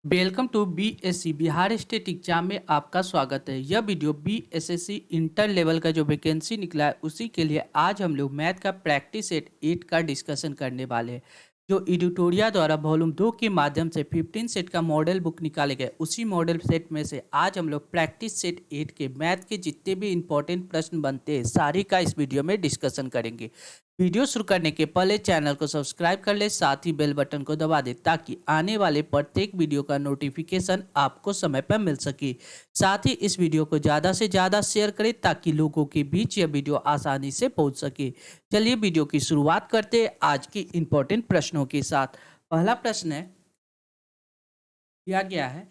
Welcome to BSC Bihar state exam में आपका स्वागत है। यह वीडियो बीएसएससी इंटर लेवल का जो वैकेंसी निकला है उसी के लिए आज हम लोग मैथ का प्रैक्टिस सेट 8 का डिस्कशन करने वाले हैं। जो एडिटोरिया द्वारा वॉल्यूम 2 के माध्यम से 15 सेट का मॉडल बुक निकाले गए उसी मॉडल सेट में से आज हम लोग प्रैक्टिस सेट 8 के मैथ के जितने भी इंपॉर्टेंट प्रश्न बनते हैं सारे का इस वीडियो में डिस्कशन करेंगे। वीडियो शुरू करने के पहले चैनल को सब्सक्राइब कर ले, साथ ही बेल बटन को दबा दे ताकि आने वाले प्रत्येक वीडियो का नोटिफिकेशन आपको समय पर मिल सके। साथ ही इस वीडियो को ज़्यादा से ज़्यादा शेयर करें ताकि लोगों के बीच यह वीडियो आसानी से पहुंच सके। चलिए वीडियो की शुरुआत करते हैं आज की इंपॉर्टेंट प्रश्नों के साथ। पहला प्रश्न है, दिया गया है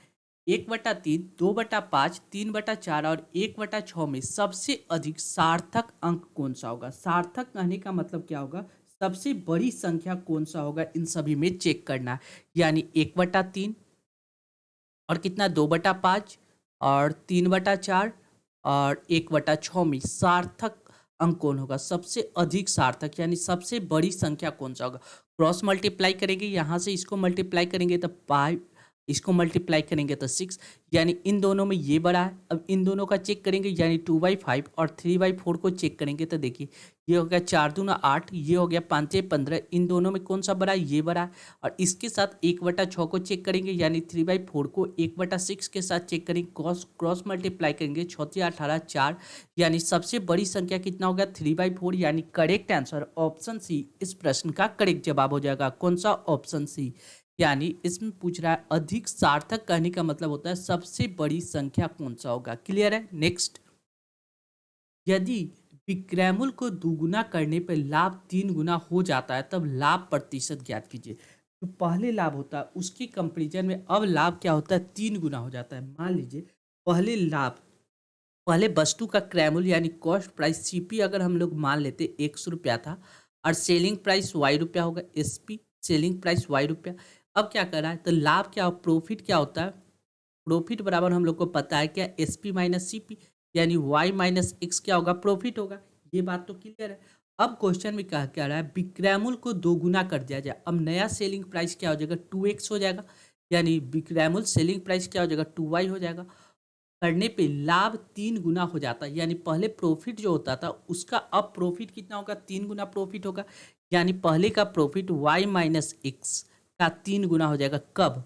1/3, 2/5, 3/4 और 1/6 में सबसे अधिक सार्थक अंक कौन सा होगा। सार्थक कहने का मतलब क्या होगा, सबसे बड़ी संख्या कौन सा होगा, इन सभी में चेक करना है। यानी 1/3 और कितना 2/5 और 3/4 और 1/6 में सार्थक अंक कौन होगा, सबसे अधिक सार्थक यानी सबसे बड़ी संख्या कौन सा होगा। क्रॉस मल्टीप्लाई करेंगे, यहाँ से इसको मल्टीप्लाई करेंगे तो 5, इसको मल्टीप्लाई करेंगे तो 6, यानी इन दोनों में ये बड़ा है। अब इन दोनों का चेक करेंगे, यानी 2/5 और 3/4 को चेक करेंगे तो देखिए ये हो गया 4 दूना 8, ये हो गया 5 से 15, इन दोनों में कौन सा बड़ा है, ये बड़ा है। और इसके साथ 1/6 को चेक करेंगे, यानी 3/4 को 1/6 के साथ चेक करेंगे, क्रॉस क्रॉस मल्टीप्लाई करेंगे, 6 18 4, यानी सबसे बड़ी संख्या कितना हो गया 3/4, यानी करेक्ट आंसर ऑप्शन सी इस प्रश्न का करेक्ट जवाब हो जाएगा। कौन सा, ऑप्शन सी। यानी इसमें पूछ रहा है अधिक सार्थक कहने का मतलब होता है सबसे बड़ी संख्या कौन सा होगा। क्लियर है। नेक्स्ट, यदि विक्रयमूल्य को दुगुना करने पर लाभ 3 गुना हो जाता है तब लाभ प्रतिशत ज्ञात कीजिए। जो पहले लाभ होता है उसके कंपेरिजन में अब लाभ क्या होता है, 3 गुना हो जाता है। मान लीजिए पहले लाभ, पहले वस्तु का क्रय मूल्य यानी कॉस्ट प्राइस सीपी अगर हम लोग मान लेते 100 रुपया था और सेलिंग प्राइस वाई रुपया होगा, एसपी सेलिंग प्राइस वाई रुपया। अब क्या कर रहा है, तो लाभ क्या, प्रॉफिट क्या होता है, प्रॉफिट बराबर हम लोग को पता है क्या, S P minus C P, यानी वाई माइनस एक्स क्या होगा, प्रॉफिट होगा। ये बात तो क्लियर है। अब क्वेश्चन में कहा क्या रहा है, विक्रय मूल्य को दोगुना कर दिया जाए। अब नया सेलिंग प्राइस क्या हो जाएगा, 2x हो जाएगा, यानी विक्रय मूल्य सेलिंग प्राइस क्या हो जाएगा, 2y हो जाएगा। करने पे लाभ 3 गुना हो जाता है, यानी पहले प्रॉफिट जो होता था उसका अब प्रॉफिट कितना होगा, 3 गुना प्रॉफिट होगा। यानी पहले का प्रॉफिट वाई माइनस एक्स का 3 गुना हो जाएगा। कब,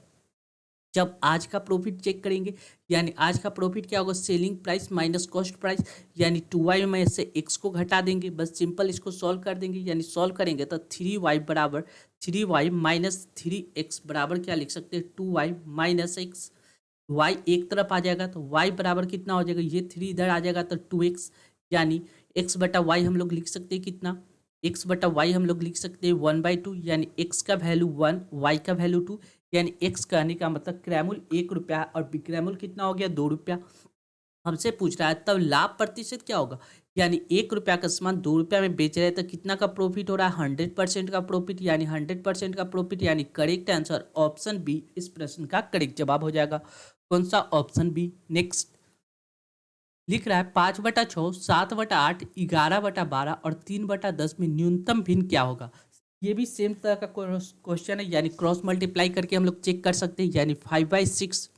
जब आज का प्रॉफिट चेक करेंगे, यानी आज का प्रॉफिट क्या होगा, selling price minus cost price, यानी 2y में से x को घटा देंगे, बस सिंपल इसको सॉल्व कर देंगे। यानी सॉल्व करेंगे तो 3y बराबर 3y माइनस 3x बराबर क्या लिख सकते हैं, 2y माइनस एक्स। y एक तरफ आ जाएगा तो y बराबर कितना हो जाएगा, ये 3 इधर आ जाएगा तो 2x, यानी x/y हम लोग लिख सकते हैं कितना, x/y हम लोग लिख सकते हैं 1/2, यानी x का वैल्यू 1, y का वैल्यू 2, यानी x कहने का मतलब क्रय मूल्य 1 रुपया और विक्रय मूल्य कितना हो गया 2 रुपया। हमसे पूछ रहा है तब लाभ प्रतिशत क्या होगा, यानी 1 रुपया का सामान 2 रुपया में बेच रहे हैं तो कितना का प्रॉफिट हो रहा है, 100% का प्रॉफिट, यानी 100% का प्रॉफिट, यानी करेक्ट आंसर ऑप्शन बी इस प्रश्न का करेक्ट जवाब हो जाएगा। कौन सा, ऑप्शन बी। नेक्स्ट, लिख रहा है 5/6, 7/8, 11/12 और 3/10 में न्यूनतम भिन्न क्या होगा। ये भी सेम तरह का क्वेश्चन है, यानी क्रॉस मल्टीप्लाई करके हम लोग चेक कर सकते हैं। यानी 5/6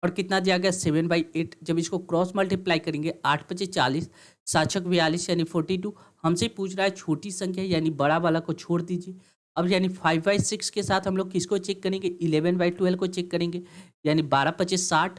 और कितना दिया गया 7/8, जब इसको क्रॉस मल्टीप्लाई करेंगे 8×5 = 40, 7×6 = 42, यानी 42। हमसे पूछ रहा है छोटी संख्या यानी बड़ा वाला को छोड़ दीजिए। अब यानी 5/6 के साथ हम लोग किसको चेक करेंगे, 11/12 को चेक करेंगे, यानी 12×5 = 60,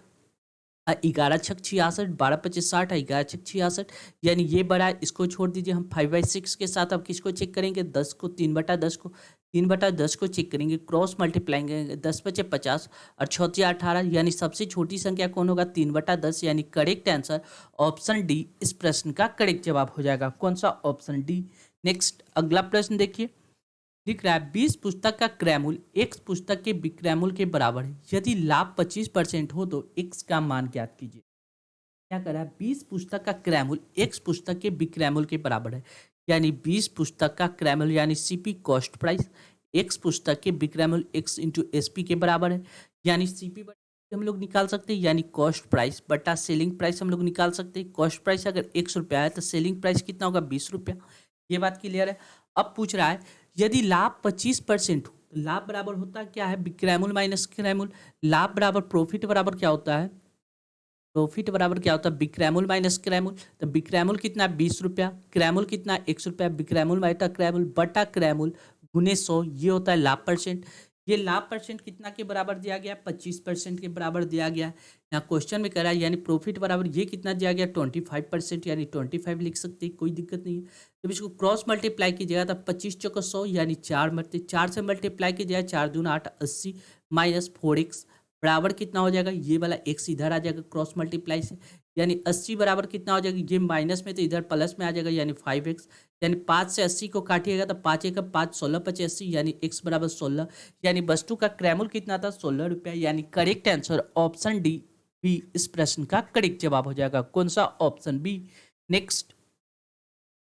11×6 = 66, 12×5 = 60, 11×6 = 66, यानी ये बड़ा है, इसको छोड़ दीजिए। हम 5/6 के साथ अब किसको चेक करेंगे, 10 को, 3/10 को, 3/10 को चेक करेंगे, क्रॉस मल्टीप्लाई करेंगे, 10×5 = 50 और 6×18, यानी सबसे छोटी संख्या कौन होगा, 3/10, यानी करेक्ट आंसर ऑप्शन डी इस प्रश्न का करेक्ट जवाब हो जाएगा। कौन सा, ऑप्शन डी। नेक्स्ट, अगला प्रश्न देखिए, लिख रहा है 20 पुस्तक का क्रय मूल्य x पुस्तक के विक्रय मूल्य के बराबर है, यदि लाभ 25% हो तो x का मान ज्ञात कीजिए। क्या कर रहा है, 20 पुस्तक का क्रय मूल्य x पुस्तक के विक्रय मूल्य के बराबर है, यानी 20 पुस्तक का क्रय मूल्य यानी सीपी कॉस्ट प्राइस, x पुस्तक के विक्रय मूल्य x इंटू एस के बराबर है, यानी सीपी हम लोग निकाल सकते हैं, यानी कॉस्ट प्राइस बटा सेलिंग प्राइस हम लोग निकाल सकते हैं। कॉस्ट प्राइस अगर 100 रुपया है तो सेलिंग प्राइस कितना होगा, 20 रुपया। ये बात क्लियर है। अब पूछ रहा है यदि लाभ 25% हो तो लाभ बराबर होता क्या है, बिक्रैमुल माइनस क्रैमुल। लाभ बराबर प्रॉफिट बराबर क्या होता है, प्रॉफिट बराबर क्या होता है, बिक्रैमुल माइनस क्रैमुल। तो बिक्रैमुल कितना 20 रुपया, क्रैमुल कितना 100 रुपया, बिक्रैमुल बटा क्रैमुल बटा क्रैमुल गुने 100, ये होता है लाभ परसेंट। ये लाभ परसेंट कितना के बराबर दिया गया, 25% के बराबर दिया गया। यहाँ क्वेश्चन में कह रहा है यानी प्रॉफिट बराबर ये कितना दिया गया, 25%, यानी 25 लिख सकते हैं, कोई दिक्कत नहीं है। जब इसको क्रॉस मल्टीप्लाई कीजिएगा तब 25 × 100 यानी 4 से मल्टीप्लाई कीजिएगा, 4 दूना 8 80 माइनस 4x बराबर कितना हो जाएगा, ये वाला x इधर आ जाएगा क्रॉस मल्टीप्लाई से, यानी 80 बराबर कितना हो जाएगा, ये माइनस में तो इधर प्लस में आ जाएगा यानी 5x, यानी 5 से 80 को काटिएगा तो 5 एक 5 16 5 80 यानी x बराबर 16, यानी वस्तु का क्रैमुल कितना था 16 रुपया। यानी करेक्ट आंसर ऑप्शन डी बी इस प्रश्न का करेक्ट जवाब हो जाएगा। कौन सा, ऑप्शन बी। नेक्स्ट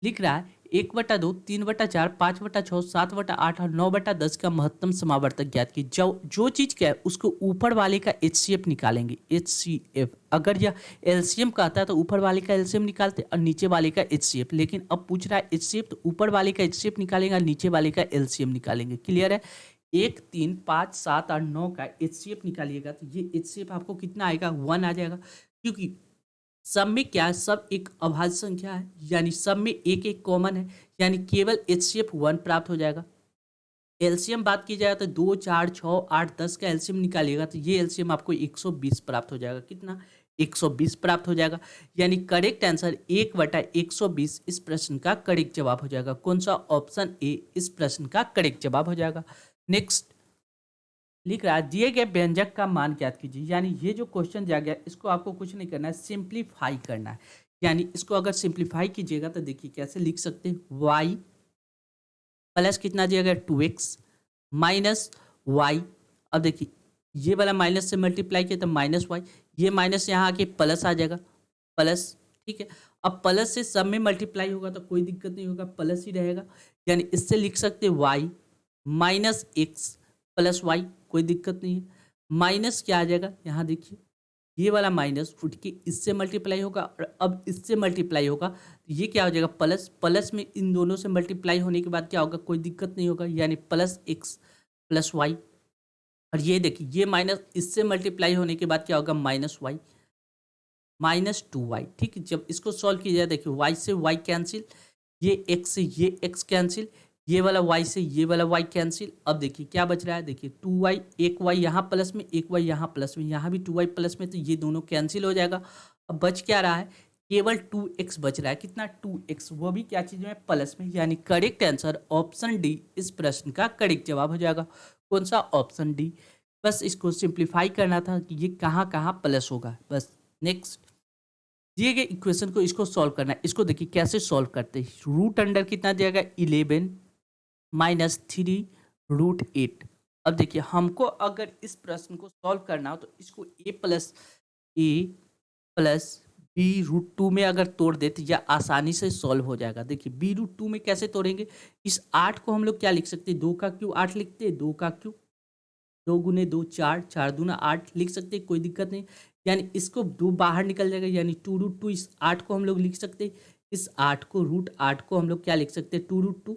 लिख रहा है 1/2, 3/4, 5/6, 7/8 और 9/10 का महत्तम समावर्तक ज्ञात की। जो चीज क्या है उसको ऊपर वाले का HCF निकालेंगे, HCF। अगर यह LCM कहता है तो ऊपर वाले का LCM निकालते और नीचे वाले का HCF, लेकिन अब पूछ रहा है HCF तो ऊपर वाले का HCF निकालेंगे और नीचे वाले का LCM निकालेंगे। क्लियर है, 1, 3, 5, 7 और 9 का HCF निकालिएगा तो ये HCF आपको कितना आएगा, 1 आ जाएगा, क्योंकि सब में क्या है, सब एक अभाज्य संख्या है, यानी सब में एक एक कॉमन है, यानी केवल HCF 1 प्राप्त हो जाएगा। एलसीएम बात की जाए तो 2, 4, 6, 8, 10 का एलसीएम निकालिएगा तो ये एलसीएम आपको 120 प्राप्त हो जाएगा। कितना, 120 प्राप्त हो जाएगा। यानी करेक्ट आंसर 1/120 इस प्रश्न का करेक्ट जवाब हो जाएगा। कौन सा, ऑप्शन ए इस प्रश्न का करेक्ट जवाब हो जाएगा। नेक्स्ट लिख रहा है दिए गए व्यंजक का मान ज्ञात कीजिए। यानी ये जो क्वेश्चन दिया गया इसको आपको कुछ नहीं करना है, सिंप्लीफाई करना है। यानी इसको अगर सिंप्लीफाई कीजिएगा तो देखिए कैसे लिख सकते हैं, y प्लस कितना दिया गया 2x माइनस वाई। अब देखिए ये वाला माइनस से मल्टीप्लाई किया तो माइनस वाई, ये माइनस यहाँ आके प्लस आ जाएगा, प्लस। ठीक है, अब प्लस से सब में मल्टीप्लाई होगा तो कोई दिक्कत नहीं होगा, प्लस ही रहेगा। यानी इससे लिख सकते हैं Y minus X plus Y, कोई दिक्कत नहीं है। माइनस क्या आ जाएगा, यहाँ देखिए ये वाला माइनस उठ के इससे मल्टीप्लाई होगा और अब इससे मल्टीप्लाई होगा तो ये क्या हो जाएगा प्लस, प्लस में इन दोनों से मल्टीप्लाई होने के बाद क्या होगा, कोई दिक्कत नहीं होगा, यानी प्लस एक्स प्लस वाई। और ये देखिए ये माइनस इससे मल्टीप्लाई होने के बाद क्या होगा, माइनस वाई माइनस 2y। ठीक है, जब इसको सॉल्व किया जाए देखिए y से y कैंसिल, ये x से ये x कैंसिल, ये वाला y से ये वाला y कैंसिल। अब देखिए क्या बच रहा है, देखिए 2y, एक y यहाँ प्लस में, एक y यहाँ प्लस में, यहाँ भी 2y प्लस में, तो ये दोनों कैंसिल हो जाएगा। अब बच क्या रहा है, केवल 2x बच रहा है। कितना, 2x, वो भी क्या चीज़ में, प्लस में। यानी करेक्ट आंसर ऑप्शन डी इस प्रश्न का करेक्ट जवाब हो जाएगा। कौन सा, ऑप्शन डी। बस इसको सिंप्लीफाई करना था कि ये कहाँ कहाँ प्लस होगा, बस। नेक्स्ट दिए गए इक्वेशन को इसको सॉल्व करना है। इसको देखिए कैसे सॉल्व करते हैं। रूट अंडर कितना दिया गया 11 माइनस 3√8। अब देखिए हमको अगर इस प्रश्न को सॉल्व करना हो तो इसको a प्लस b√2 में अगर तोड़ दे तो यह आसानी से सॉल्व हो जाएगा। देखिए b√2 में कैसे तोड़ेंगे, इस 8 को हम लोग क्या लिख सकते हैं, 2 का क्यू 8 लिखते हैं, 2 का क्यू 2 गुने 2 4, 4 दूना 8 लिख सकते हैं, कोई दिक्कत नहीं। यानी इसको 2 बाहर निकल जाएगा, यानी 2√2 इस 8 को हम लोग लिख सकते हैं, इस 8 को √8 को हम लोग क्या लिख सकते हैं, 2√2।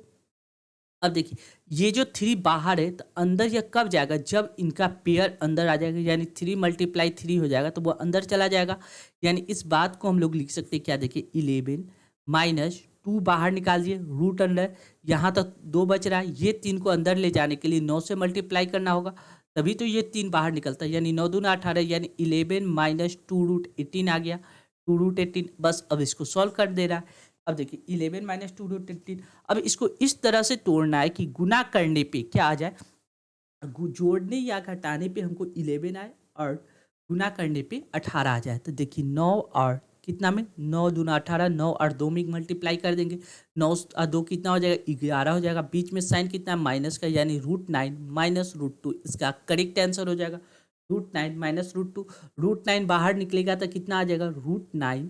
अब देखिए ये जो 3 बाहर है तो अंदर यह कब जाएगा, जब इनका पेयर अंदर आ जाएगा, यानी 3 × 3 हो जाएगा तो वो अंदर चला जाएगा। यानी इस बात को हम लोग लिख सकते हैं क्या, देखिए 11 माइनस 2 बाहर निकाल दिए, रूट अंडर यहाँ तक 2 बच रहा है, ये 3 को अंदर ले जाने के लिए 9 से मल्टीप्लाई करना होगा, तभी तो ये 3 बाहर निकलता है। यानी 9 दूना 18, यानी 11 माइनस 2√18 आ गया, 2√18। बस अब इसको सॉल्व कर दे रहा है। अब देखिए 11 माइनस 2√18, अब इसको इस तरह से तोड़ना है कि गुना करने पे क्या आ जाए, जोड़ने या घटाने पे हमको 11 आए और गुना करने पे 18 आ जाए। तो देखिए 9 और कितना में, 9 दूना 18, 9 और 2 में मल्टीप्लाई कर देंगे, 9 और 2 कितना हो जाएगा, 11 हो जाएगा। बीच में साइन कितना, माइनस का, यानी √9 माइनस √2 इसका करेक्ट आंसर हो जाएगा। √9 माइनस √2, √9 बाहर निकलेगा तो कितना आ जाएगा, √9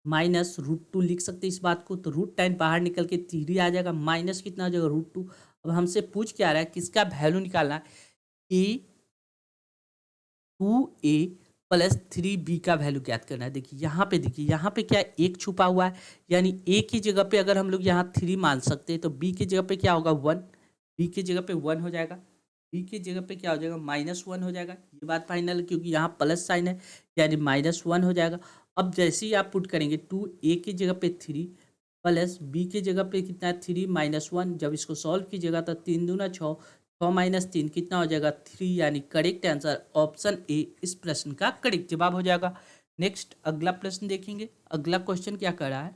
माइनस √2 लिख सकते हैं इस बात को। तो √9 बाहर निकल के 3 आ जाएगा, माइनस कितना हो जाएगा, √2। अब हमसे पूछ क्या रहा है, किसका वैल्यू निकालना है, a2a प्लस 3b का वैल्यू ज्ञात करना है। देखिए यहाँ पे क्या एक छुपा हुआ है, यानी a की जगह पे अगर हम लोग यहाँ 3 मान सकते हैं तो b की जगह पे क्या होगा 1, बी की जगह पे 1 हो जाएगा, बी की जगह पे क्या हो जाएगा -1 हो जाएगा। ये बात फाइनल है क्योंकि यहाँ प्लस साइन है यानी -1 हो जाएगा। अब जैसे ही आप पुट करेंगे 2a की जगह पे 3 प्लस बी की जगह पे कितना है 3 -1, जब इसको सॉल्व कीजिएगा तो 3 दूना 6, 6 माइनस 3 कितना हो जाएगा 3, यानी करेक्ट आंसर ऑप्शन ए इस प्रश्न का करेक्ट जवाब हो जाएगा। नेक्स्ट अगला प्रश्न देखेंगे। अगला क्वेश्चन क्या कर रहा है,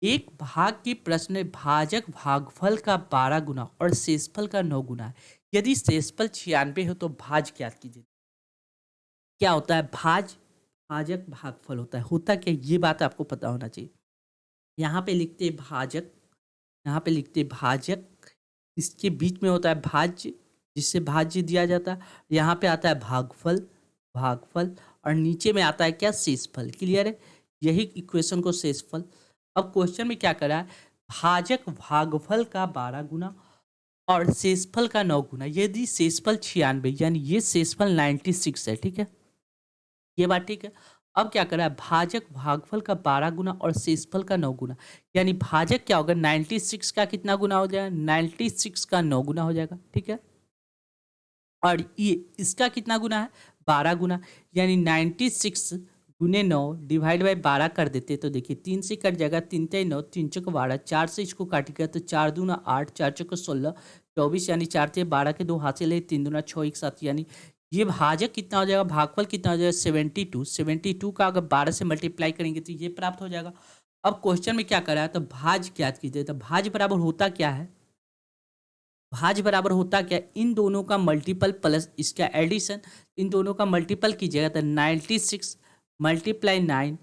एक भाग की प्रश्न में भाजक भागफल का 12 गुना और शेषफल का 9 गुना है। यदि शेषफल 96 हो तो भाज ज्ञात कीजिए। क्या होता है भाज, भाजक भागफल होता क्या ये बात आपको पता होना चाहिए। यहाँ पे लिखते हैं भाजक, यहाँ पे लिखते हैं भाजक, इसके बीच में होता है भाज्य जिससे भाज्य दिया जाता है। यहाँ पे आता है भागफल, भागफल, और नीचे में आता है क्या शेषफल। क्लियर है, यही इक्वेशन को शेषफल। अब क्वेश्चन में क्या करा है, भाजक भागफल का 12 गुना और शेषफल का 9 गुना। यदि शेषफल 96 यानी ये शेषफल 96 है, ठीक है, ये बात ठीक है। अब क्या करा है, भाजक भागफल का 12 गुना और शेषफल का 9 गुना, यानी भाजक क्या होगा 96 का कितना गुना हो जाएगा 96 का 9 गुना हो जाएगा, ठीक है। और ये इसका कितना गुना है 12 गुना, यानी 96 गुने 9 डिवाइड बाई 12 कर देते तो देखिए 3 से कट जाएगा, 3 3 9, 3 चौक 12, 4 से इसको काटिएगा तो 4 दूना 8, 4 चौक 16, 24, यानी 4 से 12 के 2 हाथ से ले 3 दूना 6 एक साथ, यानी ये भाजक कितना हो जाएगा, भागफल कितना हो जाएगा 72। 72 का अगर 12 से मल्टीप्लाई करेंगे तो ये प्राप्त हो जाएगा। अब क्वेश्चन में क्या करा है, तो भाज ज्ञात कीजिए। तो भाज बराबर होता क्या है, भाज बराबर होता क्या, इन दोनों का मल्टीपल प्लस इसका एडिशन, इन दोनों का मल्टीपल कीजिएगा तो 96 मल्टीप्लाई 9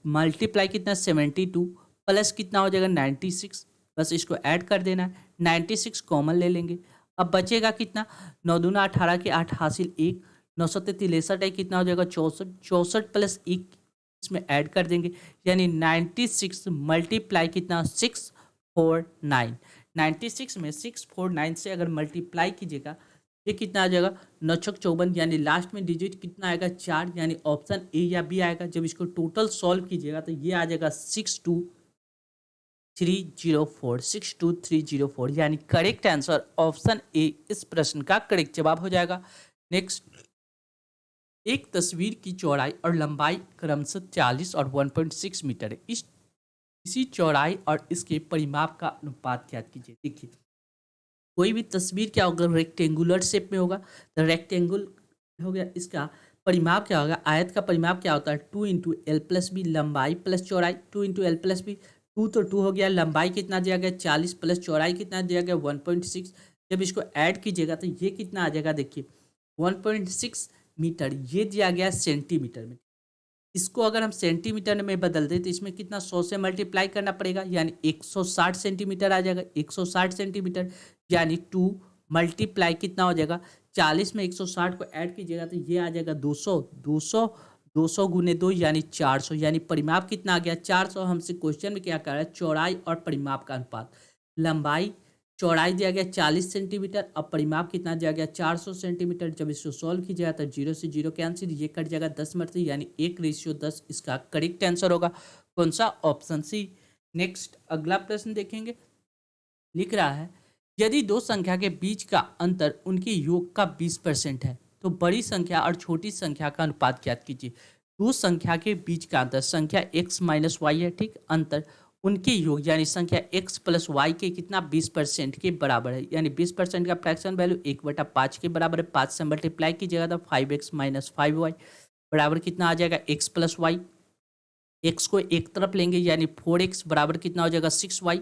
मल्टीप्लाई कितना 72 प्लस कितना हो जाएगा 96, बस इसको ऐड कर देना है। 96 कॉमन ले लेंगे, अब बचेगा कितना 9 दूना 18 के 8 हासिल 1, 9 सत्ते 63 है, कितना हो जाएगा 64, 64 प्लस 1 इसमें ऐड कर देंगे, यानी 96 मल्टीप्लाई कितना 649। 96 में 649 से अगर मल्टीप्लाई कीजिएगा ये कितना आ जाएगा 9 छक 54, यानी लास्ट में डिजिट कितना आएगा 4, यानी ऑप्शन ए या बी आएगा। जब इसको टोटल सॉल्व कीजिएगा तो ये आ जाएगा 62304, 62304, यानी करेक्ट आंसर ऑप्शन ए इस प्रश्न का करेक्ट जवाब हो जाएगा। नेक्स्ट, एक तस्वीर की चौड़ाई और लंबाई क्रमशः 40 और 1.6 मीटर है। इसी चौड़ाई और इसके परिमाप का अनुपात ज्ञात कीजिए। देखिए कोई भी तस्वीर क्या होगा रेक्टेंगुलर शेप में होगा, तो रेक्टेंगुल हो गया, इसका परिमाप क्या होगा, आयत का परिमाप क्या होता है 2 इंटू एल प्लस बी, लंबाई प्लस चौड़ाई 2 इंटू एल प्लस बी, 2 तो 2 हो गया, लंबाई कितना दिया गया 40 प्लस चौड़ाई कितना दिया गया 1.6। जब इसको ऐड कीजिएगा तो ये कितना आ जाएगा, देखिए 1.6 मीटर, ये दिया गया सेंटीमीटर में। इसको अगर हम सेंटीमीटर में बदल दें तो इसमें कितना 100 से मल्टीप्लाई करना पड़ेगा, यानी 160 सेंटीमीटर आ जाएगा। 160 सेंटीमीटर यानी 2 मल्टीप्लाई कितना हो जाएगा 40 में 160 को ऐड कीजिएगा तो ये आ जाएगा 200, 200, 200 गुने 2 यानी 400, यानी परिमाप कितना आ गया 400। हमसे क्वेश्चन में क्या कर रहा है, चौड़ाई और परिमाप का अनुपात। लंबाई चौड़ाई दिया गया 40 सेंटीमीटर, अब परिमाप कितना दिया गया 400 सेंटीमीटर। जब इसको सॉल्व कीजिएगा तो 0 से 0 कैंसिल, ये कट जाएगा 10 मरते, यानी 1:10 इसका करेक्ट आंसर होगा। कौन सा, ऑप्शन सी। नेक्स्ट अगला प्रश्न देखेंगे, लिख रहा है यदि दो संख्या के बीच का अंतर उनके योग का 20% है तो बड़ी संख्या और छोटी संख्या का अनुपात ज्ञात कीजिए। दो संख्या के बीच का अंतर, संख्या x माइनस वाई है, ठीक, अंतर उनके योग यानी संख्या x प्लस वाई के कितना 20% के बराबर है, यानी 20% का फ्रैक्शन वैल्यू 1/5 के बराबर है। 5 से मल्टीप्लाई कीजिएगा तो 5x माइनस 5y बराबर कितना आ जाएगा x प्लस वाई। x को एक तरफ लेंगे यानी 4x बराबर कितना हो जाएगा 6y,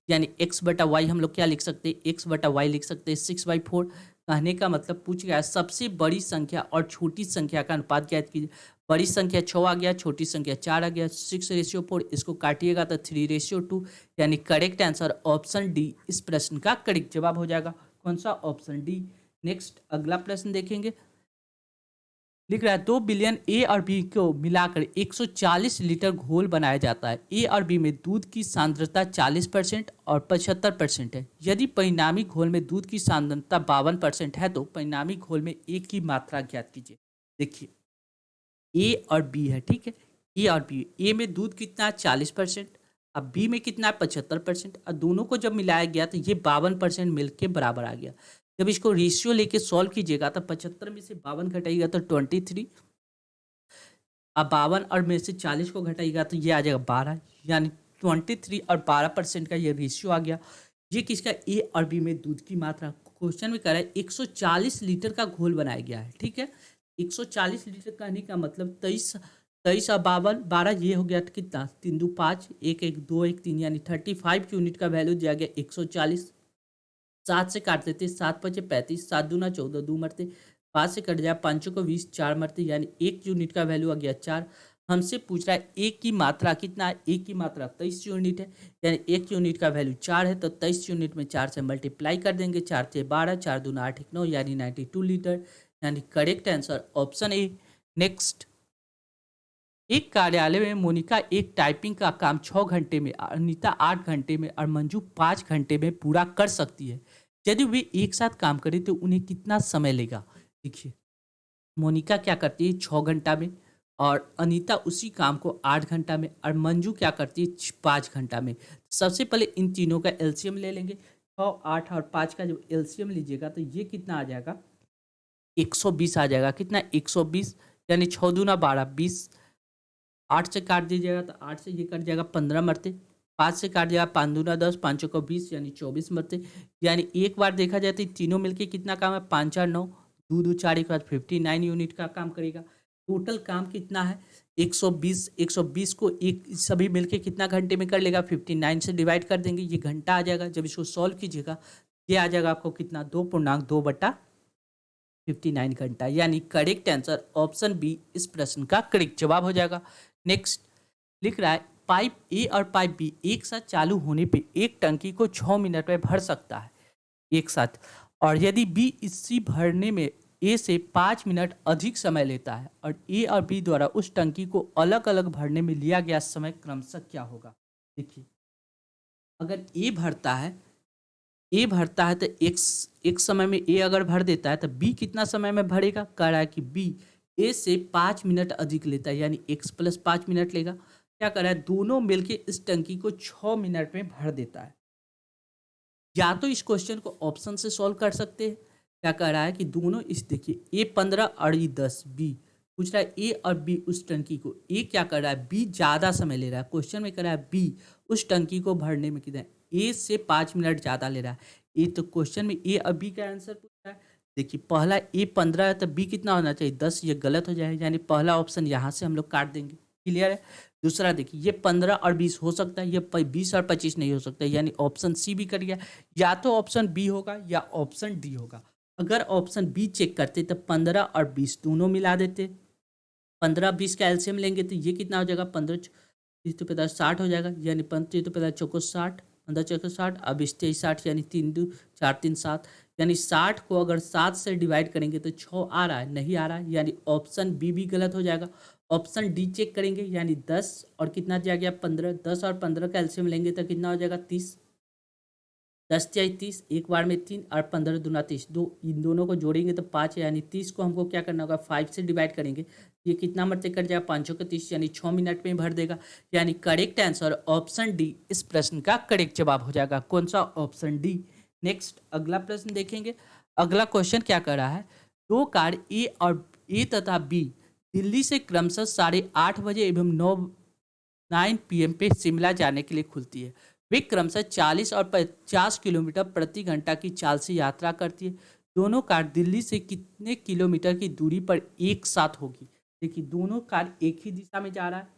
यानी x/y हम लोग क्या लिख सकते हैं, x/y लिख सकते हैं 6/4। कहने का मतलब पूछ गया सबसे बड़ी संख्या और छोटी संख्या का अनुपात ज्ञात कीजिए। बड़ी संख्या 6 आ गया, छोटी संख्या 4 आ गया, 6:4, इसको काटिएगा तो 3:2, यानी करेक्ट आंसर ऑप्शन डी इस प्रश्न का करेक्ट जवाब हो जाएगा। कौन सा, ऑप्शन डी। नेक्स्ट अगला प्रश्न देखेंगे, लिख रहा है 2 बिलियन ए और बी को मिलाकर 140 लीटर घोल बनाया जाता है। ए और बी में दूध की सांद्रता 40% और 75% है। यदि परिणामी घोल में दूध की सांद्रता 52% है तो परिणामी घोल में ए की मात्रा ज्ञात कीजिए। देखिए ए और बी है, ठीक है, ए और बी, ए में दूध कितना 40%, अब बी में कितना है 75%, और दोनों को जब मिलाया गया तो ये 52% मिल के बराबर आ गया। जब इसको रेशियो लेके सॉल्व कीजिएगा तो 75 में से 52 घटाइएगा तो 23, अब 52 और में से 40 को घटाइएगा तो ये आ जाएगा 12, यानी 23 और 12% का ये रेशियो आ गया। ये किसका, ए और बी में दूध की मात्रा। क्वेश्चन में कह रहा है 140 लीटर का घोल बनाया गया है, ठीक है। 140 लीटर कहने का मतलब 23 23 और 52 12, ये हो गया कितना, 3 2 5 1 1 2 1 3, यानी 35 यूनिट का वैल्यू दिया गया 140। 7 से काट देते, 7 पचे 35, 7 दूना 14, 2 मरते, 5 से कट जाए, 5 को 20, 4 मरते, यानी 1 यूनिट का वैल्यू आ गया 4। हमसे पूछ रहा है एक की मात्रा कितना है, एक की मात्रा 23 यूनिट है, यानी 1 यूनिट का वैल्यू 4 है, तो 23 यूनिट में 4 से मल्टीप्लाई कर देंगे, 4 से 12, 4 दूना 8 1 9, यानी 92 लीटर, यानी correct answer option A. Next, एक कार्यालय में मोनिका एक टाइपिंग का काम 6 घंटे में, अनीता 8 घंटे में और मंजू 5 घंटे में पूरा कर सकती है। यदि वे एक साथ काम करें तो उन्हें कितना समय लेगा। देखिए, मोनिका क्या करती है 6 घंटा में, और अनीता उसी काम को 8 घंटा में, और मंजू क्या करती है 5 घंटा में। सबसे पहले इन तीनों का एलसीएम ले लेंगे। 6 8 और 5 का जब एलसीएम लीजिएगा तो ये कितना आ जाएगा, 120 आ जाएगा। कितना, 120, यानी 6 दूना 12, 20। 8 से काट दीजिएगा तो 8 से ये कट जाएगा 15 मरते, 5 से काट जाएगा 5 दूना 10, 5 को 20, यानी 24 मरते। यानी एक बार देखा जाए तो तीनों मिलके कितना काम है, 5 4 9, 2 2 4 एक बाद 59 यूनिट का काम करेगा। टोटल काम कितना है 120। 120 को एक सभी मिलके कितना घंटे में कर लेगा, 59 से डिवाइड कर देंगे, ये घंटा आ जाएगा। जब इसको सॉल्व कीजिएगा ये आ जाएगा आपको कितना, 2.2/59 घंटा, यानी करेक्ट आंसर ऑप्शन बी इस प्रश्न का करेक्ट जवाब हो जाएगा। नेक्स्ट लिख रहा है पाइप ए और पाइप बी एक साथ चालू होने पे एक टंकी को 6 मिनट में भर सकता है एक साथ, और यदि बी इसी भरने में ए से 5 मिनट अधिक समय लेता है, और ए और बी द्वारा उस टंकी को अलग अलग भरने में लिया गया समय क्रमशः क्या होगा। देखिए, अगर ए भरता है तो एक समय में ए अगर भर देता है तो बी कितना समय में भरेगा। कह रहा है कि बी ए से 5 मिनट अधिक लेता है, यानी x + 5 मिनट लेगा। क्या कर रहा है, दोनों मिलके इस टंकी को 6 मिनट में भर देता है। या तो इस क्वेश्चन को ऑप्शन से सॉल्व कर सकते हैं। क्या कह रहा है कि दोनों इस, देखिए ए 15 और ये 10, बी पूछ रहा है ए और बी उस टंकी को, ए क्या कर रहा है, बी ज़्यादा समय ले रहा है। क्वेश्चन में कह रहा है बी उस टंकी को भरने में कितना, ए से 5 मिनट ज़्यादा ले रहा है। ये तो क्वेश्चन में ए और बी का आंसर पूछ रहा है। देखिए, पहला ए 15 है तो बी कितना होना चाहिए 10, ये गलत हो जाएगा, यानी पहला ऑप्शन यहाँ से हम लोग काट देंगे। क्लियर है। दूसरा देखिए, ये 15 और 20 हो सकता है, ये 20 और 25 नहीं हो सकता, यानी ऑप्शन सी भी कट गया। या तो ऑप्शन बी होगा या ऑप्शन डी होगा। अगर ऑप्शन बी चेक करते तो 15 और 20 दोनों मिला देते, 15 20 का एलसीएम लेंगे तो ये कितना हो जाएगा, 15 30 तो 50 60 हो जाएगा, यानी 15 तो 50 चौको 60, 15 चौको 60, अब 20 23 60, यानी 3 2 4 3 7, यानी 60 को अगर 7 से डिवाइड करेंगे तो 6 आ रहा है, नहीं आ रहा है, यानी ऑप्शन बी भी गलत हो जाएगा। ऑप्शन डी चेक करेंगे, यानी 10 और कितना दिया गया 15, 10 और 15 का एलसीएम लेंगे तो कितना हो जाएगा 30, 10 तिहाई 30, एक बार में 3 और 15 दूना 30, इन दोनों को जोड़ेंगे तो 5, यानी 30 को हमको क्या करना होगा 5 से डिवाइड करेंगे, ये कितना मरते कट जाएगा 5 को 30, यानी 6 मिनट में भर देगा। यानी करेक्ट आंसर ऑप्शन डी इस प्रश्न का करेक्ट जवाब हो जाएगा। कौन सा, ऑप्शन डी। नेक्स्ट अगला प्रश्न देखेंगे। अगला क्वेश्चन क्या कर रहा है, दो कार ए तथा बी दिल्ली से क्रमशः 8:30 बजे एवं 9 PM पे शिमला जाने के लिए खुलती है। वे क्रमशः 40 और 50 किलोमीटर प्रति घंटा की चाल से यात्रा करती है। दोनों कार दिल्ली से कितने किलोमीटर की दूरी पर एक साथ होगी। देखिए, दोनों कार एक ही दिशा में जा रहा है,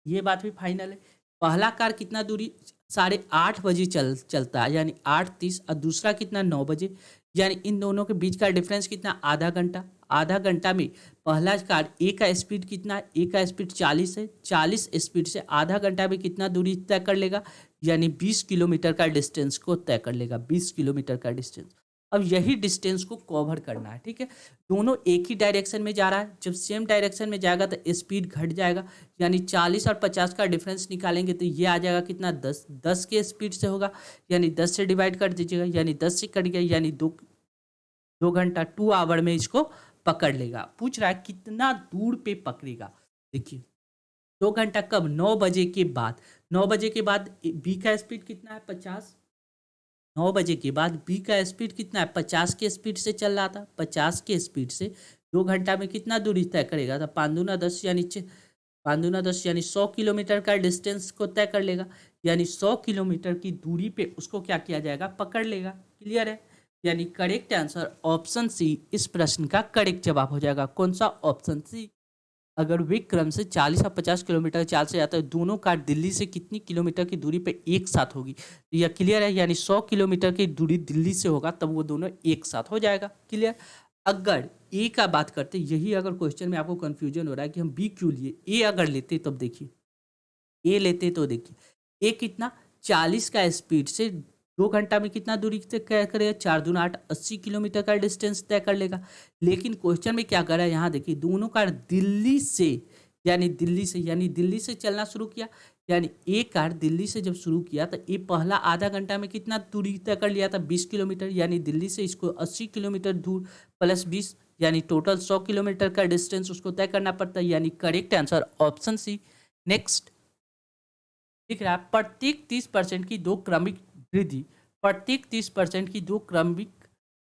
ये बात भी फाइनल है। पहला कार कितना दूरी 8:30 बजे चलता है, यानी 8:30, और दूसरा कितना 9 बजे, यानी इन दोनों के बीच का डिफरेंस कितना, आधा घंटा। आधा घंटा में पहला कार ए का स्पीड कितना है, ए का स्पीड 40 है, 40 स्पीड से आधा घंटा में कितना दूरी तय कर लेगा, यानी 20 किलोमीटर का डिस्टेंस को तय कर लेगा, 20 किलोमीटर का डिस्टेंस। अब यही डिस्टेंस को कवर करना है, ठीक है। दोनों एक ही डायरेक्शन में जा रहा है, जब सेम डायरेक्शन में जाएगा तो स्पीड घट जाएगा, यानी 40 और 50 का डिफरेंस निकालेंगे तो ये आ जाएगा कितना, 10 के स्पीड से होगा, यानी 10 से डिवाइड कर दीजिएगा, यानी 10 से कट गया, यानी 2 घंटा 2 आवर में इसको पकड़ लेगा। पूछ रहा है कितना दूर पे पकड़ेगा। देखिए, 2 घंटा कब? 9 बजे के बाद। 9 बजे के बाद बी का स्पीड कितना है? 50। 9 बजे के बाद बी का स्पीड कितना है? 50 के स्पीड से चल रहा था। 50 के स्पीड से 2 घंटा में कितना दूरी तय करेगा? तो 5 दूना 10 यानी 5 दूना 10 यानी 100 किलोमीटर का डिस्टेंस को तय कर लेगा। यानी 100 किलोमीटर की दूरी पे उसको क्या किया जाएगा? पकड़ लेगा। क्लियर है? यानी करेक्ट आंसर ऑप्शन सी इस प्रश्न का करेक्ट जवाब हो जाएगा। कौन सा? Option C. अगर वे क्रम से 40 और 50 किलोमीटर चाल से जाता है, दोनों कार दिल्ली से कितनी किलोमीटर की दूरी पे एक साथ होगी? तो यह क्लियर है। यानी 100 किलोमीटर की दूरी दिल्ली से होगा तब वो दोनों एक साथ हो जाएगा। क्लियर? अगर ए का बात करते, यही अगर क्वेश्चन में आपको कंफ्यूजन हो रहा है कि हम बी क्यों लिए, ए अगर लेते तब देखिए, ए लेते तो देखिए ए कितना 40 का स्पीड से 2 घंटा में कितना दूरी तय करेगा? 4 दूना 8 80 किलोमीटर का डिस्टेंस तय कर लेगा। लेकिन क्वेश्चन में क्या कर रहा है? यहाँ देखिए दोनों कार दिल्ली से यानी दिल्ली से चलना शुरू किया। यानी एक कार दिल्ली से जब शुरू किया तो ये पहला आधा घंटा में कितना दूरी तय कर लिया था? 20 किलोमीटर। यानी दिल्ली से इसको 80 किलोमीटर दूर प्लस 20 यानी टोटल 100 किलोमीटर का डिस्टेंस उसको तय करना पड़ता है। यानी correct answer option C. Next दिख रहा है, प्रत्येक 30% की दो क्रमिक वृद्धि, प्रत्येक 30% की दो क्रमिक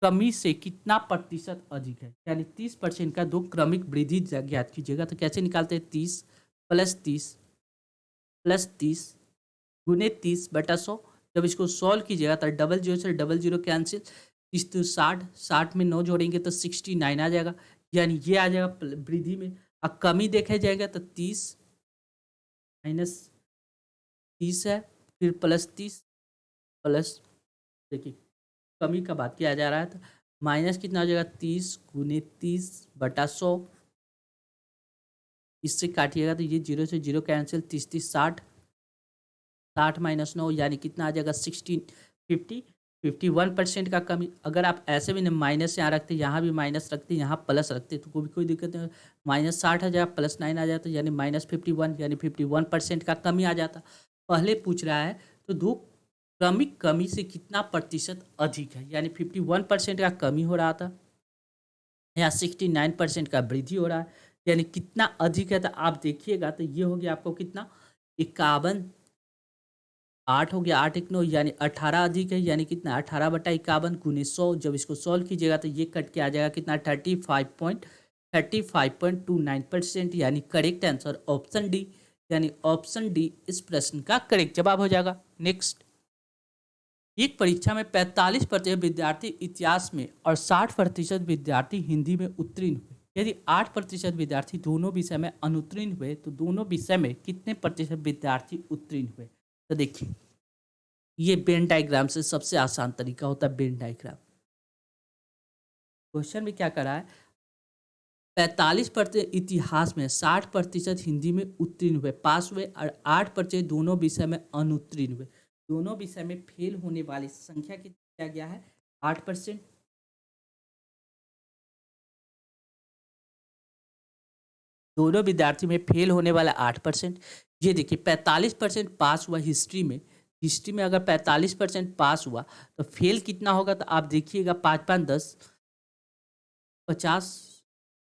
कमी से कितना प्रतिशत अधिक है? यानी 30% का दो क्रमिक वृद्धि ज्ञात कीजिएगा। तो कैसे निकालते हैं? 30 प्लस 30 गुने 30/100। जब इसको सॉल्व कीजिएगा तो डबल जीरो से डबल जीरो कैंसिल, 30 तो 60, 60 में 9 जोड़ेंगे तो 69 आ जाएगा। यानी ये आ जाएगा वृद्धि में। अब कमी देखे जाएगा तो 30 माइनस 30 है, फिर प्लस 30 प्लस, देखिए कमी का बात किया जा रहा है तो माइनस कितना हो जाएगा? 30 गुने 30/100। इससे काटिएगा तो ये 0 से 0 कैंसिल, 30 30 60, 60 माइनस 9 यानी कितना आ जाएगा? 51% का कमी। अगर आप ऐसे भी माइनस यहाँ रखते, यहाँ भी माइनस रखते, यहाँ प्लस रखते तो कोई दिक्कत नहीं। -60 आ जाएगा, +9 आ जाता, यानी -51 यानी 51% का कमी आ जाता। पहले पूछ रहा है तो दो क्रमिक कमी से कितना प्रतिशत अधिक है? यानी 51% का कमी हो रहा था, यहाँ 69% का वृद्धि हो रहा है। यानी कितना अधिक है? तो आप देखिएगा तो ये हो गया आपको कितना? 51, 8 हो गया, 8 1 9 यानी 18 अधिक है। यानी कितना? 18/51 गुने 100। जब इसको सॉल्व कीजिएगा तो ये कट के आ जाएगा कितना? 35.29%। यानी करेक्ट आंसर ऑप्शन डी। यानी ऑप्शन डी इस प्रश्न का करेक्ट जवाब हो जाएगा। नेक्स्ट, एक परीक्षा में 45% विद्यार्थी इतिहास में और 60% विद्यार्थी हिंदी में उत्तीर्ण हुए। यदि 8% विद्यार्थी दोनों विषय में अनुत्तीर्ण हुए तो दोनों विषय में कितने प्रतिशत विद्यार्थी उत्तीर्ण हुए? तो देखिए ये वेन डायग्राम से सबसे आसान तरीका होता है वेन डायग्राम। क्वेश्चन में क्या करा है? 45% इतिहास में, 60% हिंदी में उत्तीर्ण हुए, पास हुए, और 8% दोनों विषय में अनुत्तीर्ण हुए। दोनों विषय में फेल होने वाली संख्या कितनी दिया गया है? 8%। दोनों विद्यार्थी में फेल होने वाला 8%। ये देखिए 45% पास हुआ हिस्ट्री में। हिस्ट्री में अगर 45% पास हुआ तो फेल कितना होगा? तो आप देखिएगा 5 5 10 50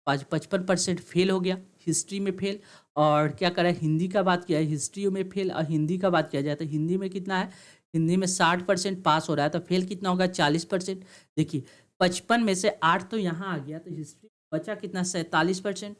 55% फेल हो गया हिस्ट्री में फेल। और क्या करा? हिंदी का बात किया है, हिस्ट्री में फेल। और हिंदी का बात किया जाए तो हिंदी में कितना है? हिंदी में 60% पास हो रहा है तो फेल कितना होगा? 40%। देखिए 55 में से 8 तो यहाँ आ गया तो हिस्ट्री बचा कितना? 47%।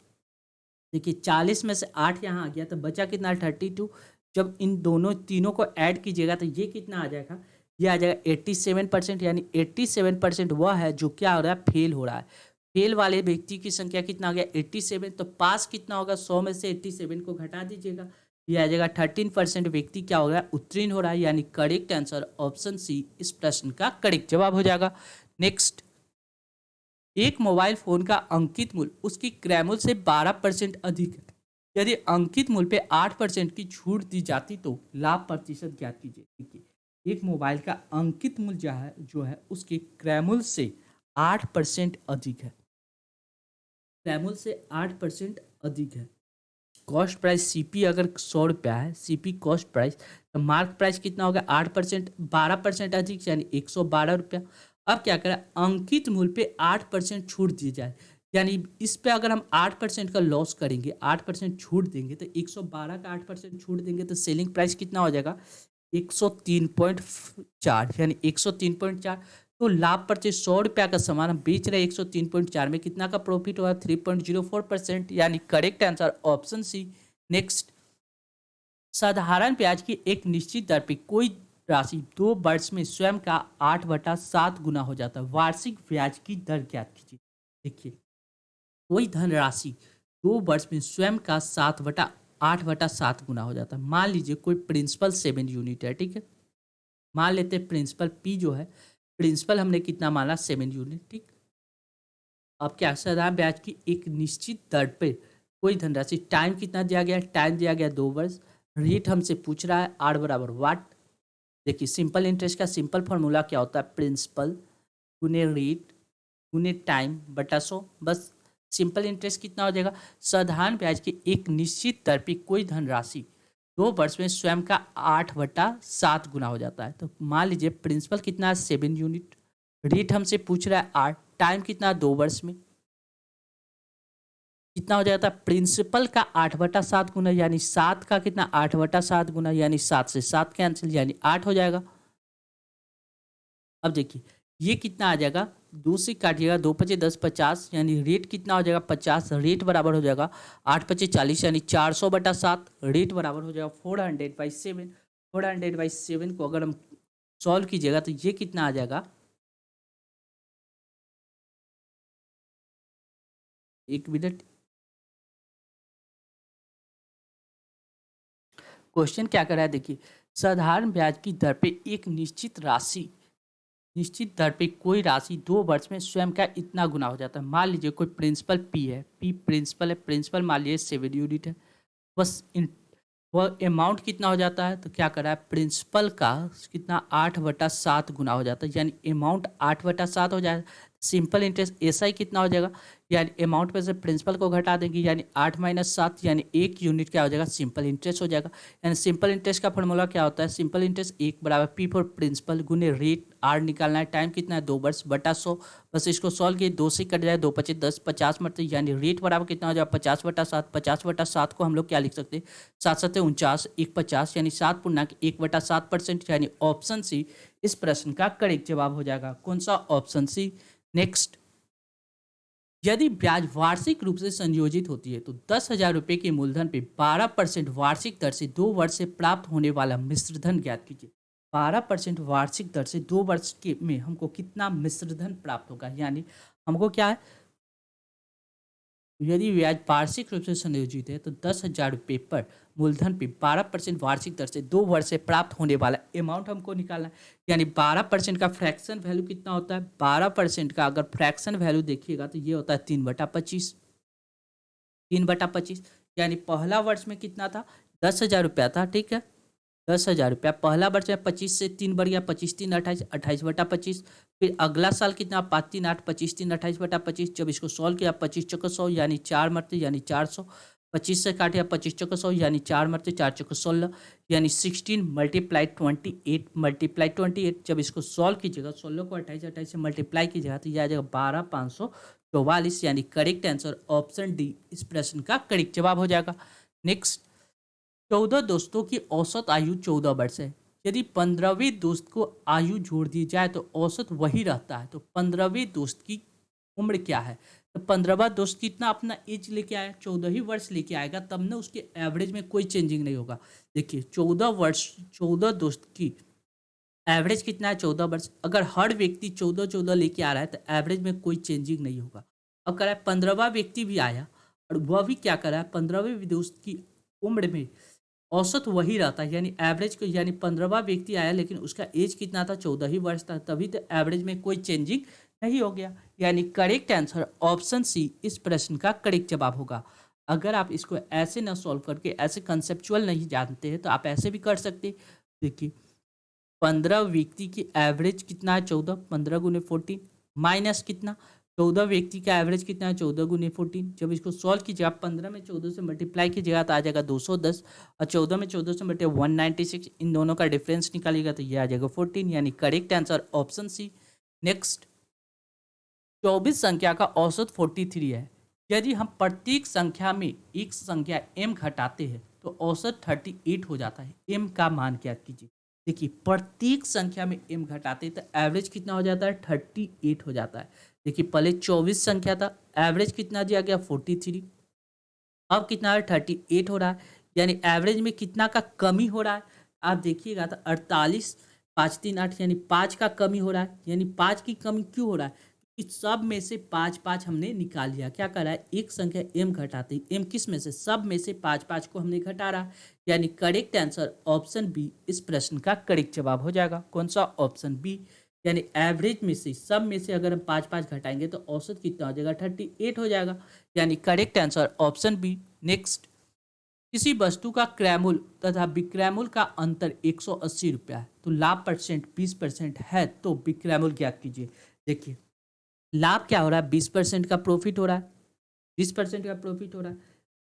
देखिए 40 में से 8 यहाँ आ गया तो बचा कितना? 32। जब इन दोनों तीनों को ऐड कीजिएगा तो ये कितना आ जाएगा? ये आ जाएगा 87%। यानी 87% वह है जो क्या हो रहा है? फेल हो रहा है। फेल वाले व्यक्ति की संख्या कितना हो गया? 87। तो पास कितना होगा? 100 में से 87 को घटा दीजिएगा, ये आ जाएगा 13% व्यक्ति क्या हो गया? उत्तीर्ण हो रहा है। यानी करेक्ट आंसर ऑप्शन सी इस प्रश्न का करेक्ट जवाब हो जाएगा। नेक्स्ट, एक मोबाइल फोन का अंकित मूल्य उसकी क्रय मूल्य से 12% अधिक है। यदि अंकित मूल्य पे 8% की छूट दी जाती तो लाभ प्रतिशत ज्ञात कीजिए। देखिए एक मोबाइल का अंकित मूल्य जो है उसके क्रय मूल्य से 8% अधिक है। क्रय मूल्य से 8% अधिक है। कॉस्ट प्राइस सीपी अगर 100 रुपया है, सीपी कॉस्ट प्राइस, तो मार्क प्राइस कितना होगा? 8%, 12% अधिक यानी 112 रुपया। अब क्या करें? अंकित मूल्य पे 8% छूट दी जाए। यानी इस पे अगर हम 8% का लॉस करेंगे, 8% छूट देंगे, तो 112 का 8% छूट देंगे तो सेलिंग प्राइस कितना हो जाएगा? 103.4, यानी 103.4। तो लाभ प्रति 100 रुपया का सामान हम बेच रहे हैं 103.4 में, कितना का प्रॉफिट हुआ? 3.04%, यानी correct answer option C. Next, साधारण ब्याज की एक निश्चित दर पे कोई राशि 2 वर्ष में स्वयं का 8/7 गुना हो जाता है। वार्षिक ब्याज की दर ज्ञात कीजिए। देखिए, कोई धनराशि 2 वर्ष में स्वयं का 8/7 गुना हो जाता है। मान लीजिए कोई प्रिंसिपल 7 यूनिट है, ठीक है। मान लेते हैं प्रिंसिपल पी जो है, प्रिंसिपल हमने कितना माना? 7 यूनिट, ठीक। अब क्या, साधारण ब्याज की एक निश्चित दर पे कोई धनराशि, टाइम कितना दिया गया? टाइम दिया गया 2 वर्ष। रेट हमसे पूछ रहा है आर बराबर वाट। देखिए, सिंपल इंटरेस्ट का सिंपल फार्मूला क्या होता है? प्रिंसिपल गुने रेट गुने टाइम बटा 100। बस सिंपल इंटरेस्ट कितना हो जाएगा? साधारण ब्याज की एक निश्चित दर पे कोई धनराशि 2 वर्ष में स्वयं का 8/7 गुना हो जाता है। तो मान लीजिए प्रिंसिपल कितना है? 7 यूनिट। रेट हमसे पूछ रहा है 8। टाइम कितना? 2 वर्ष में। कितना हो जाता है? प्रिंसिपल का 8/7 गुना, यानी 7 का कितना? 8/7 गुना, यानी 7 से 7 कैंसिल, यानी 8 हो जाएगा। अब देखिए, ये कितना आ जाएगा? 2 से काटिएगा, 2×5 = 10, 50, यानी रेट कितना हो जाएगा? 50। रेट बराबर हो जाएगा 8×5 = 40, यानी 400/7। रेट बराबर हो जाएगा 400/7। 400/7 को अगर हम सॉल्व कीजिएगा तो ये कितना आ जाएगा? 1 मिनट। क्वेश्चन क्या कर रहा है? देखिए, साधारण ब्याज की दर पे एक निश्चित दर पे कोई राशि 2 वर्ष में स्वयं का इतना गुना हो जाता है। मान लीजिए कोई प्रिंसिपल पी है, पी प्रिंसिपल है, प्रिंसिपल मान लीजिए 7 यूनिट है। बस वह अमाउंट कितना हो जाता है? तो क्या कर रहा है? प्रिंसिपल का कितना? 8/7 गुना हो जाता है, यानी अमाउंट 8/7 हो जाएगा। सिंपल इंटरेस्ट ऐसा ही कितना हो जाएगा? यानी अमाउंट में से प्रिंसिपल को घटा देंगे, यानी 8 - 7, यानी 1 यूनिट क्या हो जाएगा? सिंपल इंटरेस्ट हो जाएगा। यानी सिंपल इंटरेस्ट का फॉर्मूला क्या होता है? सिंपल इंटरेस्ट 1 बराबर पी फॉर प्रिंसिपल गुने रेट, आर निकालना है, टाइम कितना है? 2 वर्ष बटा 100। बस इसको सॉल्व किए, 2 से कट जाए, 2×5 = 10, 50 मरते, यानी रेट बराबर कितना हो जाएगा? 50/7। 50/7 को हम लोग क्या लिख सकते हैं? 7×7 = 49, 1 50, यानी 7.1/7%, यानी ऑप्शन सी इस प्रश्न का करेक्ट जवाब हो जाएगा। कौन सा? Option C. नेक्स्ट, यदि ब्याज वार्षिक रूप से संयोजित होती है तो 10,000 रुपये के मूलधन पे 12% वार्षिक दर से 2 वर्ष से प्राप्त होने वाला मिश्रधन ज्ञात कीजिए। 12% वार्षिक दर से 2 वर्ष के में हमको कितना मिश्रधन प्राप्त होगा? यानी हमको क्या है? यदि ब्याज वार्षिक रूप से संयोजित है तो 10,000 रुपये पर मूलधन पे 12% वार्षिक दर से 2 वर्ष से प्राप्त होने वाला अमाउंट हमको निकालना है। यानी 12% का फ्रैक्शन वैल्यू कितना होता है? 12% का अगर फ्रैक्शन वैल्यू देखिएगा तो ये होता है 3/25। 3/25, यानी पहला वर्ष में कितना था? 10,000 रुपया था, ठीक है। 10,000 रुपया पहला वर्ष में, 25 से 3 बढ़ गया, 25×3 = 28, 28/25। फिर अगला साल कितना? 5×3 = 8, 25×3 = 28/25। जब इसको सॉल्व किया, 25×4 यानी 4 मरते, यानी 400। 25 से काटे, 25×4 यानी 4 मरते, 4×16 यानी 16 × 28 जब इसको सॉल्व कीजिएगा, 16 को 28 से मल्टीप्लाई कीजिएगा तो यह आ जाएगा 12,544, यानी करेक्ट आंसर ऑप्शन डी इस प्रश्न का करेक्ट जवाब हो जाएगा। नेक्स्ट, 14 दोस्तों की औसत आयु 14 वर्ष है। यदि 15वें दोस्त को आयु जोड़ दी जाए तो औसत वही रहता है, तो 15वें दोस्त की उम्र क्या है? तो 15वां दोस्त कितना अपना एज लेके आया? 14 ही वर्ष लेके आएगा, तब ना उसके एवरेज में कोई चेंजिंग नहीं होगा। देखिए, 14 वर्ष, 14 दोस्त की एवरेज कितना है? 14 वर्ष। अगर हर व्यक्ति 14-14 लेके आ रहा है तो एवरेज में कोई चेंजिंग नहीं होगा। अब कह रहा है 15वां व्यक्ति भी आया और वह भी क्या कर रहा है? 15वें दोस्त की उम्र में औसत वही रहता है, यानी एवरेज को, यानी 15वां व्यक्ति आया लेकिन उसका एज कितना था? 14 ही वर्ष था, तभी तो एवरेज में कोई चेंजिंग नहीं हो गया। यानी करेक्ट आंसर ऑप्शन सी इस प्रश्न का करेक्ट जवाब होगा। अगर आप इसको ऐसे ना सॉल्व करके, ऐसे कंसेप्चुअल नहीं जानते हैं तो आप ऐसे भी कर सकते। देखिए, 15 व्यक्ति की एवरेज कितना है? 14, 15×14 माइनस कितना? 14 व्यक्ति का एवरेज कितना है? 14×14। जब इसको सॉल्व कीजिएगा, 15 में 14 से मल्टीप्लाई कीजिएगा तो आ जाएगा 210, और 14 में 14 से मल्टीप्लाई 196। इन दोनों का डिफरेंस निकालिएगा तो ये आ जाएगा 14, यानी correct answer option C. Next, 24 संख्या का औसत 43 है। यदि हम प्रत्येक संख्या में एक संख्या m घटाते हैं तो औसत 38 हो जाता है। m का मान ज्ञात कीजिए। देखिए प्रत्येक संख्या में m घटाते हैं तो एवरेज कितना हो जाता है, 38 हो जाता है। देखिए पहले 24 संख्या था, एवरेज कितना दिया गया 43, अब कितना है 38 हो रहा है, यानी एवरेज में कितना का कमी हो रहा है। आप देखिएगा तो 48, 5 3 8 यानी 5 का कमी हो रहा है। यानी 5 की कमी क्यों हो रहा है, क्योंकि सब में से 5 5 हमने निकाल लिया। क्या कर रहा है, एक संख्या m घटाते, m किस में से, सब में से 5 5 को हमने घटा रहा है। यानी करेक्ट आंसर ऑप्शन बी इस प्रश्न का करेक्ट जवाब हो जाएगा। कौन सा, ऑप्शन बी। यानी एवरेज में से, सब में से अगर हम 5 5 घटाएंगे तो औसत कितना हो जाएगा, 38 हो जाएगा। यानी correct answer option B. Next, किसी वस्तु का क्रयमूल्य तथा विक्रयमूल्य का अंतर 180 रुपया है, तो लाभ परसेंट 20% है, तो विक्रयमूल्य ज्ञात कीजिए। देखिए लाभ क्या हो रहा है, 20% का प्रॉफिट हो रहा है, 20% का प्रॉफिट हो रहा है।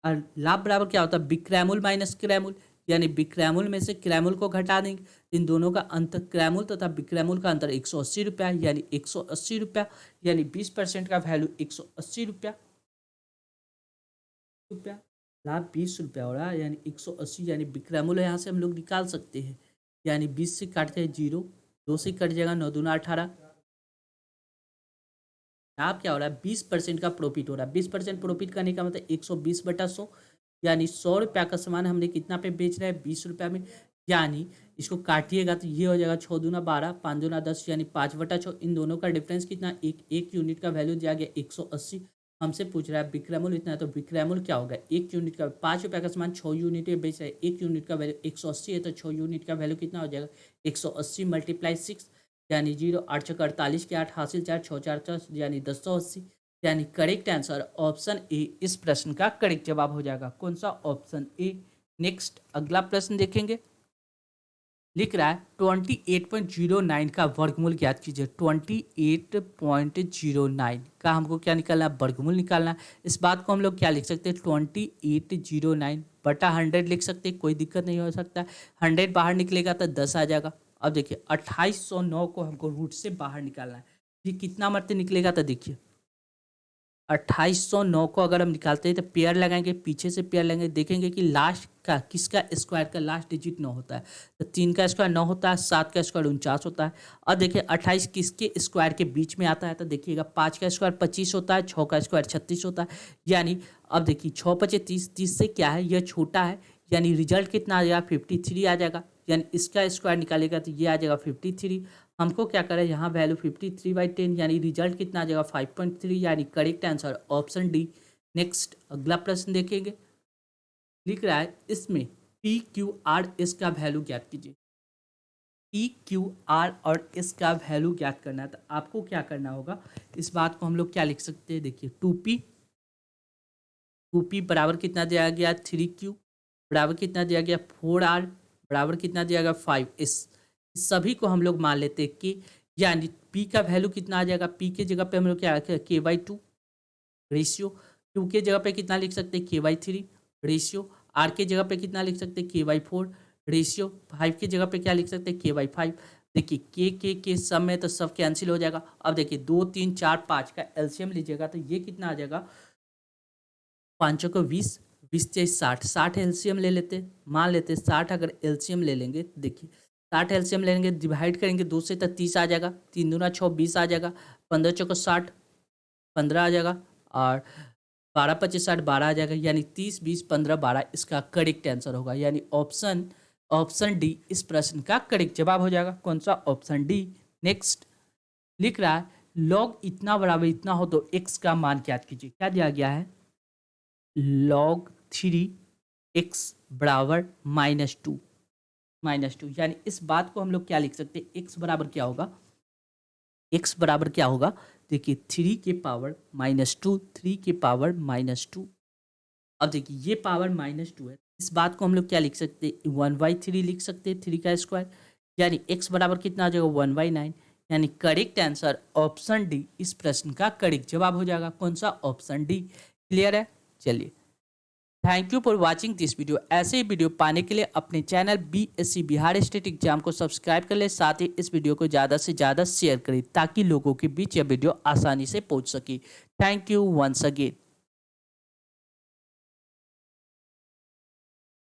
और लाभ बराबर क्या होता है, विक्रयमूल्य माइनस क्रयमूल्य। यानी विक्रयमूल्य में से क्रयमूल्य को घटा देंगे, इन दोनों का अंतर, क्रयमूल्य तथा विक्रयमूल्य का अंतर 180 रुपया, यानी 180 रुपया, यानी 20% का वैल्यू 180 रुपया। लाभ 20 रुपया हो रहा है, यानी 180, यानी विक्रयमूल्य यहाँ से हम लोग निकाल सकते हैं। यानी 20 से काट जाए 0, 2 से कट जाएगा 9 दूना 18। लाभ क्या हो रहा है, 20% का प्रॉफिट हो रहा है। 20% प्रॉफिट करने का मतलब 120/100, यानी 100 रुपया का सामान हमने कितना पे बेच रहे हैं, 20 रुपया में। यानी इसको काटिएगा तो ये हो जाएगा 6 दूना 12, 5 दूना 10, यानी 5/6। इन दोनों का डिफरेंस कितना, एक यूनिट का वैल्यू दिया गया 180। हमसे पूछ रहा है विक्रयमूल्य इतना है, तो विक्रयमूल्य क्या होगा, एक यूनिट का, 5 रुपया का सामान 6 यूनिट में बेच रहे हैं, एक यूनिट का वैल्यू 180 है, तो 6 यूनिट का वैल्यू कितना हो जाएगा, 180 × 6, यानी 0 8 छक 48 के 8 हासिल 4 6 4 10, यानी 1080। यानी करेक्ट आंसर ऑप्शन ए इस प्रश्न का करेक्ट जवाब हो जाएगा। कौन सा, ऑप्शन ए। नेक्स्ट अगला प्रश्न देखेंगे। लिख रहा है 28.09 का वर्गमूल ज्ञात कीजिए। 28.09 का हमको क्या निकालना है, वर्गमूल निकालना है। इस बात को हम लोग क्या लिख सकते हैं, 2809/100 लिख सकते हैं, कोई दिक्कत नहीं हो सकता। 100 बाहर निकलेगा तो 10 आ जाएगा। अब देखिए 2809 को हमको रूट से बाहर निकालना है। ये कितना मरते निकलेगा, तो देखिए 2809 को अगर हम निकालते हैं तो पेयर लगाएंगे, पीछे से पेयर लगाएंगे, देखेंगे कि लास्ट का किसका स्क्वायर का लास्ट डिजिट 9 होता है, तो 3 का स्क्वायर 9 होता है, 7 का स्क्वायर 49 होता है। और देखिए 28 किसके स्क्वायर के बीच में आता है, तो देखिएगा 5 का स्क्वायर 25 होता है, 6 का स्क्वायर 36 होता है। यानी अब देखिए 6 5 30, 30 से क्या है, यह छोटा है, यानी रिजल्ट कितना आ जाएगा, 53 आ जाएगा। यानी इसका स्क्वायर निकालेगा तो ये आ जाएगा 53। हमको क्या करें, यहाँ वैल्यू 53/10, यानी रिजल्ट कितना आ जाएगा 5.3, यानी correct answer option D. Next अगला प्रश्न देखेंगे। लिख रहा है इसमें PQR का वैल्यू ज्ञात कीजिए। PQR और इसका वैल्यू ज्ञात करना है, तो आपको क्या करना होगा, इस बात को हम लोग क्या लिख सकते हैं, देखिए 2P बराबर कितना दिया गया, 3Q बराबर कितना दिया गया, 4R बराबर कितना दिया गया, 5S। सभी को हम लोग मान लेते हैं कि, यानी P का वैल्यू कितना आ जाएगा, P के जगह पे हम लोग क्या रखें, K/2 रेशियो, Q के जगह पे कितना लिख सकते हैं, K/3 रेशियो, R के जगह पे कितना लिख सकते हैं, K/4 रेशियो, 5 की जगह पे क्या लिख सकते हैं, K/5। देखिए के सब में तो सब कैंसिल हो जाएगा। अब देखिए 2 3 4 5 का एलसीएम लीजिएगा तो ये कितना आ जाएगा, 5 को 20, 20 से 60, 60 एलसीएम ले लेते, मान लेते 60 अगर एलसीएम ले लेंगे, देखिए 60 एलसीएम ले लेंगे, डिवाइड करेंगे 2 से तो 30 आ जाएगा, 3 दूना 6 20 आ जाएगा, 15 चौको 60 15 आ जाएगा, और 12 25 60 12 आ जाएगा। यानी 30 20 15 12 इसका करेक्ट आंसर होगा। यानी ऑप्शन डी इस प्रश्न का करेक्ट जवाब हो जाएगा। कौन सा, ऑप्शन डी। नेक्स्ट लिख रहा है लॉग इतना बराबर इतना हो तो एक्स का मान ज्ञात कीजिए। क्या दिया गया है, log 3x बराबर -2, यानी इस बात को हम लोग क्या लिख सकते हैं, x बराबर क्या होगा, x बराबर क्या होगा, देखिए 3 के पावर -2, 3 के पावर -2। अब देखिए ये पावर -2 है, इस बात को हम लोग क्या लिख सकते हैं, 1/3 लिख सकते हैं, 3 का स्क्वायर। यानी x बराबर कितना आ जाएगा, 1/9। यानी करेक्ट आंसर ऑप्शन डी इस प्रश्न का करेक्ट जवाब हो जाएगा। कौन सा, ऑप्शन डी। क्लियर है, चलिए thank you for watching this video. ऐसे ही वीडियो पाने के लिए अपने channel BSc Bihar state exam को सब्सक्राइब कर ले, साथ ही इस वीडियो को ज़्यादा से ज़्यादा शेयर करें ताकि लोगों के बीच यह वीडियो आसानी से पहुंच सके। Thank you once again.